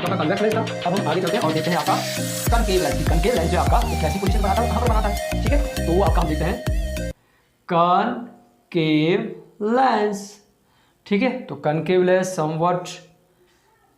तो आपका convex lens था। अब हम आगे चलते हैं और देखते हैं आपका कनकेव लेंस। कनकेव लेंस जो है आपका एक कैसी पोजीशन बनाता है, कहाँ पर बनाता है, ठीक है। तो वो आपका हम देखते हैं कनकेव लेंस, ठीक है। तो कनकेव लेंस समवट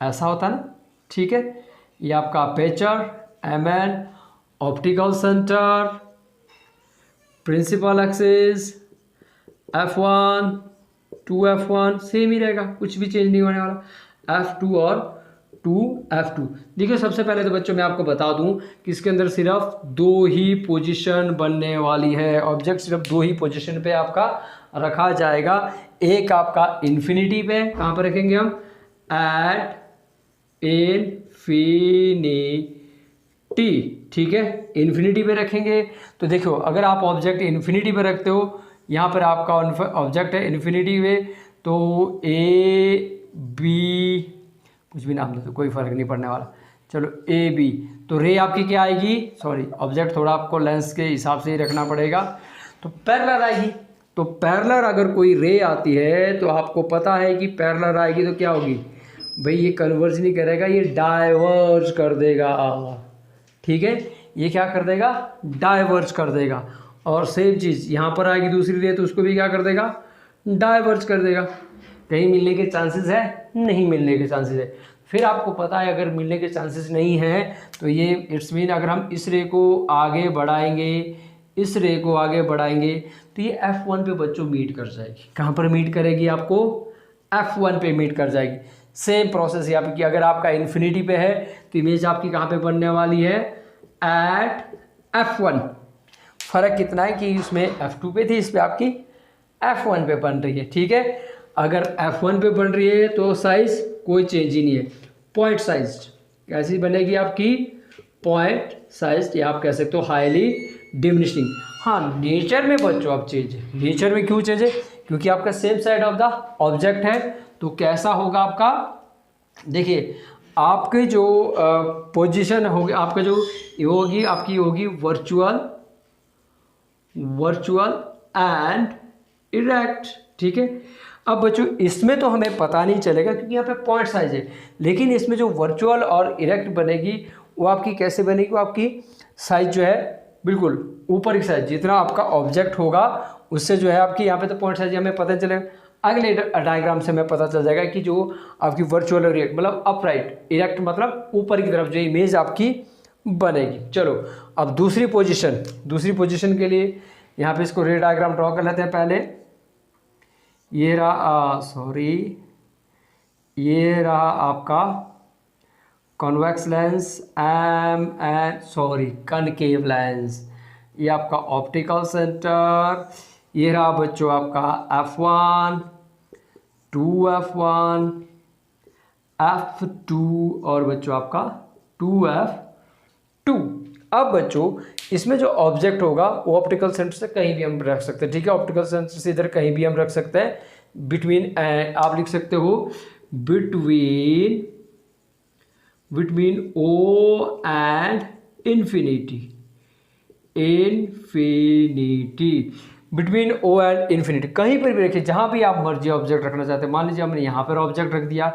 ऐसा होता है ना, ठीक है। ये आपका aperture, MN, optical centre, principal axis, F1 2F1 same ही रहेगा, कुछ भी चेंज नहीं होने वाला। F2 और 2F2। देखिए सबसे पहले तो बच्चों मैं आपको बता दूं कि इसके अंदर सिर्फ दो ही पोजीशन बनने वाली है। ऑब्जेक्ट सिर्फ दो ही पोजीशन पे आपका रखा जाएगा। एक आपका इन्फिनिटी पे, कहाँ पर रखेंगे हम, एट इन्फिनिटी, ठीक है, इन्फिनिटी पे रखेंगे। तो देखो अगर आप ऑब्जेक्ट इन्फिनिटी पे रखते हो, यहाँ पर आपका ऑब्जेक्ट है इन्फिनिटी वे, तो ए बी कुछ भी नाम दे तो कोई फर्क नहीं पड़ने वाला, चलो ए बी। तो रे आपकी क्या आएगी, सॉरी ऑब्जेक्ट थोड़ा आपको लेंस के हिसाब से ही रखना पड़ेगा, तो पैरेलल आएगी। तो पैरेलल अगर कोई रे आती है तो आपको पता है कि पैरेलल आएगी तो क्या होगी भाई, ये कन्वर्ज नहीं करेगा, ये डाइवर्ज कर देगा, ठीक है। ये क्या कर देगा, डाइवर्ज कर देगा। और सेम चीज़ यहाँ पर आएगी दूसरी रे, तो उसको भी क्या कर देगा, डाइवर्ज कर देगा। कहीं मिलने के चांसेस है, नहीं मिलने के चांसेस है। फिर आपको पता है अगर मिलने के चांसेस नहीं है तो ये इट्स मीन अगर हम इस रे को आगे बढ़ाएंगे, इस रे को आगे बढ़ाएंगे, तो ये F1 पे बच्चों मीट कर जाएगी। कहाँ पर मीट करेगी, आपको F1 पे मीट कर जाएगी। सेम प्रोसेस यहाँ पे कि अगर आपका इन्फिनिटी पे है तो इमेज आपकी कहाँ पे बनने वाली है, एट F1। फर्क कितना है कि इसमें F2 पे थी, इस पे आपकी F1 पे बन रही है, ठीक है। अगर F1 पे बन रही है तो साइज कोई चेंज ही नहीं है, पॉइंट साइज। कैसी बनेगी आपकी, पॉइंट साइज, या आप कह सकते हो हाईली डिमिनिशिंग। हाँ नेचर में बच्चों आप चेंज है, नेचर में क्यों चेंज है, क्योंकि आपका same side of the object है। तो कैसा होगा आपका, देखिए आपके जो पोजीशन होगी, आपका जो होगी आपकी होगी वर्चुअल एंड इरेक्ट, ठीक है। अब बच्चों इसमें तो हमें पता नहीं चलेगा क्योंकि यहाँ पे पॉइंट साइज है, लेकिन इसमें जो वर्चुअल और इरेक्ट बनेगी वो आपकी कैसे बनेगी, वो आपकी साइज जो है बिल्कुल ऊपर की साइज, जितना आपका ऑब्जेक्ट होगा उससे जो है आपकी यहाँ पे तो पॉइंट साइज हमें पता चलेगा। अगले डायग्राम से हमें पता चल जाएगा कि जो आपकी वर्चुअल और इरेक्ट मतलब अपराइट, इरेक्ट मतलब ऊपर की तरफ जो इमेज आपकी बनेगी। चलो अब दूसरी पोजीशन के लिए यहाँ पे इसको रे डायग्राम ड्रॉ कर लेते हैं पहले। ये रहा ये रहा आपका कॉन्वेक्स लेंस कनकेव लेंस। ये आपका ऑप्टिकल सेंटर, ये रहा बच्चों आपका F1 2F1 F2 और बच्चों आपका 2F2। अब बच्चों इसमें जो ऑब्जेक्ट होगा वो ऑप्टिकल सेंटर से कहीं भी हम रख सकते हैं, ठीक है। ऑप्टिकल सेंटर से इधर कहीं भी हम रख सकते हैं। बिटवीन आप लिख सकते हो between O and infinity, between O and infinity, कहीं पर भी रखिए, जहाँ भी आप मर्जी ऑब्जेक्ट रखना चाहते हैं। मान लीजिए हमने यहाँ पर ऑब्जेक्ट रख दिया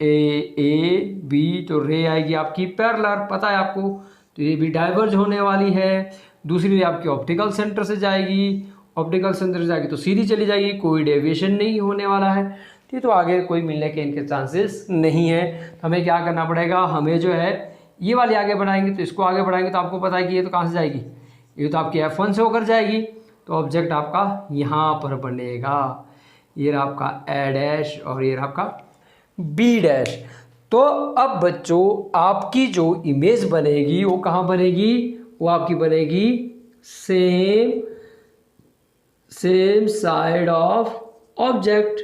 ए बी, तो रे आएगी आपकी पैरेलल, पता है आपको, तो ये भी डाइवर्ज होने वाली है। दूसरी रे आपकी ऑप्टिकल सेंटर से जाएगी, ऑप्टिकल सेंटर से जाएगी तो सीधी चली जाएगी, कोई डेविएशन नहीं होने वाला है, तो ये आगे कोई मिलने के इनके चांसेस नहीं है। तो हमें क्या करना पड़ेगा, हमें जो है ये वाली आगे बढ़ाएंगे, तो इसको आगे बढ़ाएंगे तो आपको पता है कि ये तो कहाँ से जाएगी, ये तो आपकी F1 से होकर जाएगी, तो ऑब्जेक्ट आपका यहाँ पर बनेगा। ये रहा आपका ए डैश और ये रहा आपका बी डैश। तो अब बच्चों आपकी जो इमेज बनेगी वो कहाँ बनेगी, वो आपकी बनेगी सेम साइड ऑफ ऑब्जेक्ट।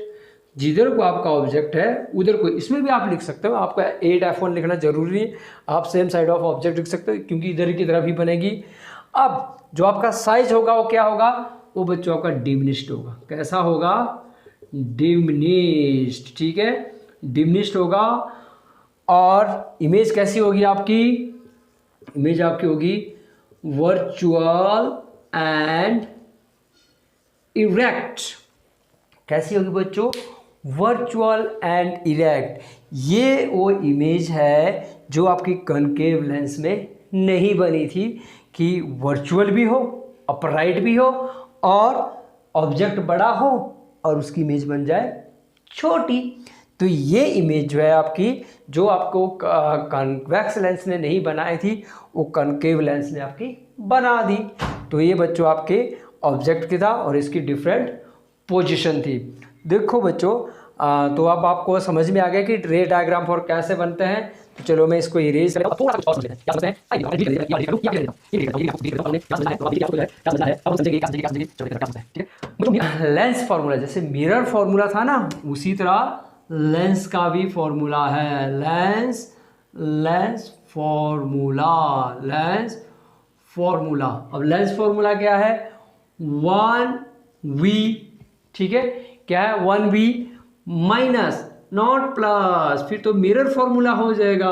जिधर को आपका ऑब्जेक्ट है उधर को, इसमें भी आप लिख सकते हो, आपका 8F1 लिखना जरूरी नहीं, आप सेम साइड ऑफ ऑब्जेक्ट लिख सकते हो क्योंकि इधर की तरफ ही बनेगी। अब जो आपका साइज होगा वो क्या होगा, वो बच्चों आपका डिमिनिश्ड होगा। कैसा होगा, डिमिनिश्ड, ठीक है, डिमिनिश्ड होगा। और इमेज कैसी होगी आपकी, इमेज आपकी होगी वर्चुअल एंड इरेक्ट। कैसी होगी बच्चों, वर्चुअल एंड इरेक्ट, ये वो इमेज है जो आपकी कनकेव लेंस में नहीं बनी थी कि वर्चुअल भी हो, अपराइट भी हो और ऑब्जेक्ट बड़ा हो और उसकी इमेज बन जाए छोटी। तो ये इमेज जो है आपकी, जो आपको कन्वेक्स लेंस ने नहीं बनाई थी, वो कनकेव लेंस ने आपकी बना दी। तो ये बच्चों आपके ऑब्जेक्ट की था और इसकी डिफरेंट पोजीशन थी। देखो बच्चों, तो अब आपको समझ में आ गया कि रे डायग्राम फॉर कैसे बनते हैं। तो चलो मैं इसको इरेज कर थोड़ा सा और क्या समझते हैं। लेंस फार्मूला, जैसे मिरर फार्मूला था ना, उसी तरह लेंस का भी फॉर्मूला है। Lens formula. अब लेंस फॉर्मूला क्या है? 1v, ठीक है, क्या है? 1v माइनस नॉट प्लस, फिर तो मिरर फॉर्मूला हो जाएगा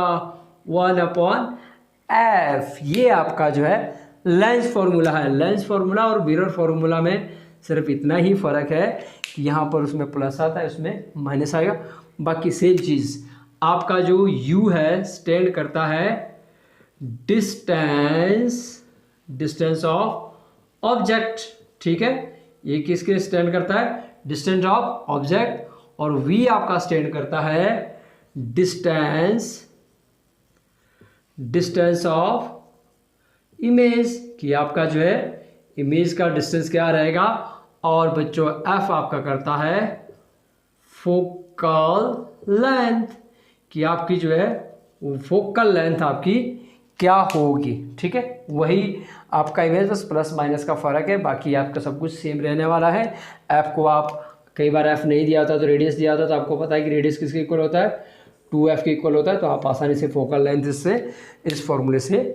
1/f। ये आपका जो है लेंस फॉर्मूला है। लेंस फॉर्मूला और मिरर फॉर्मूला में सिर्फ इतना ही फर्क है कि यहाँ पर उसमें प्लस आता है, उसमें माइनस आएगा। बाकी सेम चीज़, आपका जो u है स्टैंड करता है डिस्टेंस ऑफ ऑब्जेक्ट, ठीक है, ये किसके स्टैंड करता है? Distance of object. और v आपका स्टैंड करता है डिस्टेंस ऑफ इमेज, कि आपका जो है इमेज का डिस्टेंस क्या रहेगा। और बच्चों f आपका करता है फोकल लेंथ, कि आपकी जो है वो फोकल लेंथ आपकी क्या होगी, ठीक है। वही आपका इमेज, बस प्लस माइनस का फ़र्क है, बाकी आपका सब कुछ सेम रहने वाला है। f को आप कई बार f नहीं दिया होता तो रेडियस दिया होता, तो आपको पता है कि रेडियस किसके इक्वल होता है? 2f के इक्वल होता है। तो आप आसानी से फोकल लेंथ इससे, इस फॉर्मूले से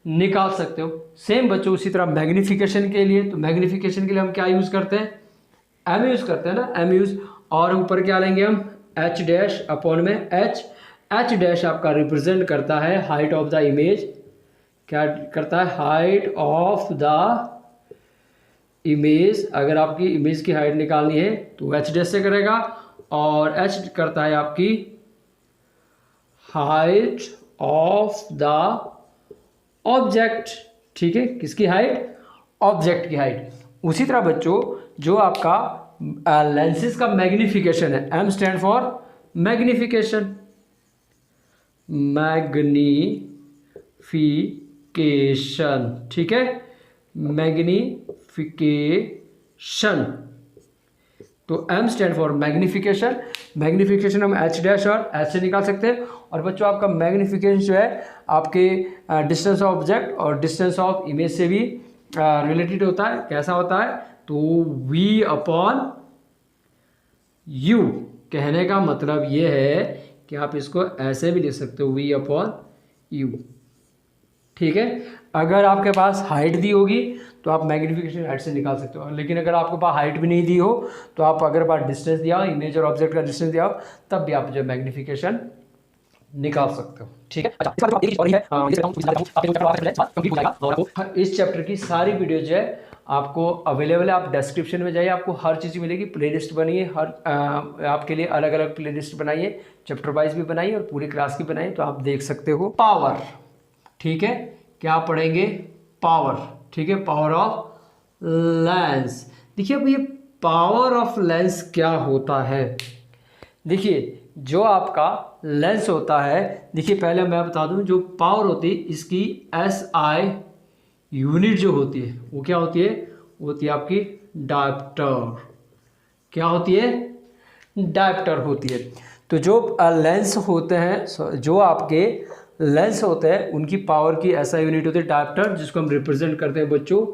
निकाल सकते हो। सेम बच्चों उसी तरह मैग्नीफिकेशन के लिए, तो मैग्नीफिकेशन के लिए हम क्या यूज़ करते हैं? m यूज़ करते हैं ना, m यूज़। और ऊपर क्या लेंगे हम? h डैश अपॉन में h डैश आपका रिप्रेजेंट करता है हाइट ऑफ द इमेज। क्या करता है? Height of the image. अगर आपकी इमेज की हाइट निकालनी है तो h डैश से करेगा, और h करता है आपकी हाइट ऑफ द ऑब्जेक्ट, ठीक है, किसकी हाइट? ऑब्जेक्ट की हाइट। उसी तरह बच्चों जो आपका लेंसेज का मैग्नीफिकेशन है, m स्टैंड फॉर मैग्नीफिकेशन, ठीक है, मैग्नीफिकेशन। तो m स्टैंड फॉर मैग्नीफिकेशन हम h डैश और h से निकाल सकते हैं। और बच्चों आपका मैग्नीफिकेशन जो है आपके डिस्टेंस ऑफ ऑब्जेक्ट और डिस्टेंस ऑफ इमेज से भी रिलेटेड होता है। कैसा होता है? तो v अपॉन u। कहने का मतलब ये है कि आप इसको ऐसे भी लिख सकते हो, v अपॉन u, ठीक है। अगर आपके पास हाइट दी होगी तो आप मैग्नीफिकेशन हाइट से निकाल सकते हो, लेकिन अगर आपके पास हाइट भी नहीं दी हो तो आप अगर पास डिस्टेंस दिया हो, इमेज और ऑब्जेक्ट का डिस्टेंस दिया हो, तब भी आप जो मैग्नीफिकेशन निकाल सकते हो, ठीक है। अच्छा, इसका जो एक चीज और है, इस चैप्टर की सारी वीडियो जो है आपको अवेलेबल है। आप डिस्क्रिप्शन में जाइए, आपको हर चीज़ मिलेगी। प्लेलिस्ट बनी है, हर आपके लिए अलग अलग प्लेलिस्ट बनाइए, चैप्टर वाइज भी बनाइए और पूरी क्लास की बनाइए, तो आप देख सकते हो। पावर, ठीक है, क्या पढ़ेंगे? पावर, ठीक है, पावर ऑफ लेंस। देखिए अब ये पावर ऑफ लेंस क्या होता है? देखिए जो आपका लेंस होता है, देखिए पहले मैं बता दूं, जो पावर होती है इसकी SI यूनिट जो होती है वो क्या होती है? वो होती है आपकी डायप्टर। क्या होती है? डायप्टर होती है। तो जो लेंस होते हैं, जो आपके लेंस होते हैं, उनकी पावर की SI यूनिट होती है डायप्टर, जिसको हम रिप्रेजेंट करते हैं बच्चों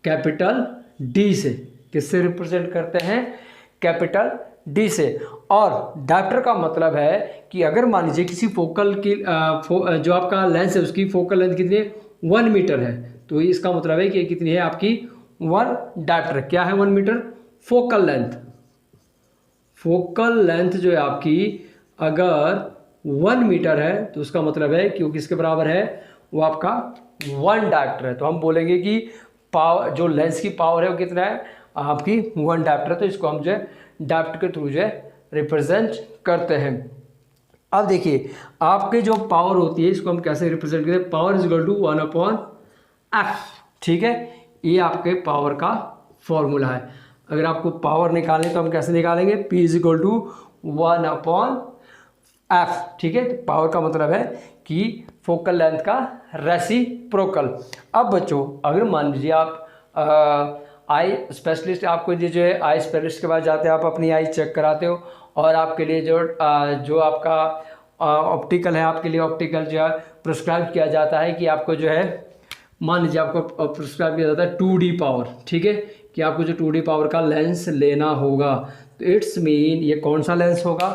कैपिटल D से। किससे रिप्रेजेंट करते हैं? कैपिटल D से। और डायप्टर का मतलब है कि अगर मान लीजिए किसी फोकल की जो आपका लेंस है उसकी फोकल लेंथ कितनी है? 1 मीटर है, तो इसका मतलब है कि कितनी है आपकी? 1 डायप्टर। क्या है 1 metre? Focal length. Focal length जो है आपकी अगर 1 मीटर है तो उसका मतलब है कि वो किसके बराबर है? वो आपका 1 डायप्टर है। तो हम बोलेंगे कि पावर, जो लेंस की पावर है वो कितना है? आपकी 1 डायप्टर। तो इसको हम जो है डायप्टर के थ्रू जो है रिप्रेजेंट करते हैं। अब देखिए आपके जो पावर होती है इसको हम कैसे रिप्रेजेंट करते हैं, power is equal to 1/f, ठीक है, ये आपके पावर का फॉर्मूला है। अगर आपको पावर निकालने तो हम कैसे निकालेंगे, P is equal to 1/f, ठीक है। तो पावर का मतलब है कि फोकल लेंथ का रेसिप्रोकल। अब बच्चों अगर मान लीजिए आप आई स्पेशलिस्ट, आपको जो है आई स्पेशलिस्ट के पास जाते हैं, आप अपनी आई चेक कराते हो और आपके लिए जो आपका ऑप्टिकल है, आपके लिए ऑप्टिकल जो है प्रिस्क्राइब किया जाता है कि आपको जो है, मान लीजिए आपको प्रिस्क्राइब किया जाता है 2D पावर, ठीक है, कि आपको जो 2D पावर का लेंस लेना होगा। तो इट्स मीन ये कौन सा लेंस होगा,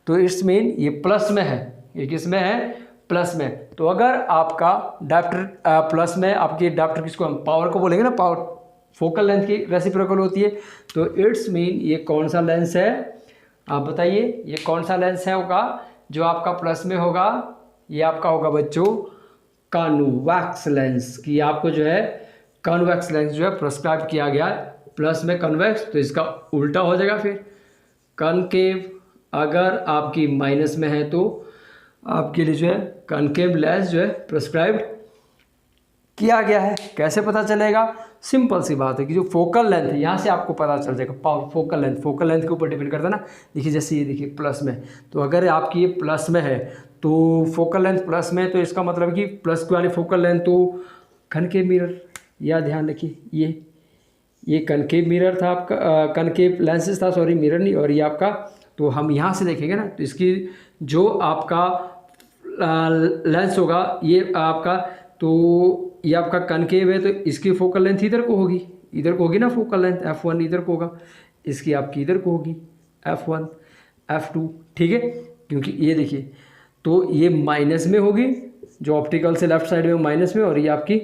तो इट्स मीन ये प्लस में है, ये किस में है, प्लस में। तो अगर आपका डायप्टर प्लस में, आपकी डायप्टर किसको हम पावर को बोलेंगे ना, पावर फोकल लेंथ की रेसिप्रोकल होती है। तो इट्स मीन ये कौन सा लेंस है, आप बताइए ये कौन सा लेंस है होगा जो आपका प्लस में होगा, ये आपका होगा बच्चों कॉन्वेक्स लेंस, कि आपको जो है कॉन्वेक्स लेंस जो है प्रिस्क्राइब किया गया प्लस में कन्वेक्स, तो इसका उल्टा हो जाएगा फिर कनकेव। अगर आपकी माइनस में है तो आपके लिए जो है कनकेव लेंस जो है प्रिस्क्राइब्ड किया गया है। कैसे पता चलेगा, सिंपल सी बात है कि जो फोकल लेंथ है यहाँ से आपको पता चल जाएगा। फोकल लेंथ के ऊपर डिपेंड करता है ना। देखिए जैसे ये देखिए प्लस में, तो अगर आपकी ये प्लस में है तो फोकल लेंथ प्लस में, तो इसका मतलब कि प्लस वाली फोकल लेंथ तो कनकेव मिरर, यह ध्यान रखिए ये कनकेव मिरर था आपका, कनकेव लेंसेज था, सॉरी मिरर नहीं, और ये आपका, तो हम यहाँ से देखेंगे ना तो इसकी जो आपका लेंस होगा ये आपका, तो ये आपका कनकेव है तो इसकी फोकल लेंथ इधर को होगी ना, फोकल लेंथ f1 इधर को होगा, इसकी आपकी इधर को होगी f1 f2, ठीक है, क्योंकि ये देखिए तो ये माइनस में होगी, जो ऑप्टिकल से लेफ्ट साइड में माइनस में, और ये आपकी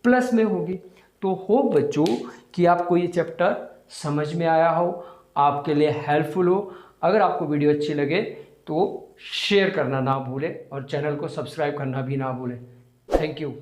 प्लस में होगी। तो होप बच्चों कि आपको ये चैप्टर समझ में आया हो, आपके लिए हेल्पफुल हो। अगर आपको वीडियो अच्छी लगे तो शेयर करना ना भूलें और चैनल को सब्सक्राइब करना भी ना भूलें। Thank you.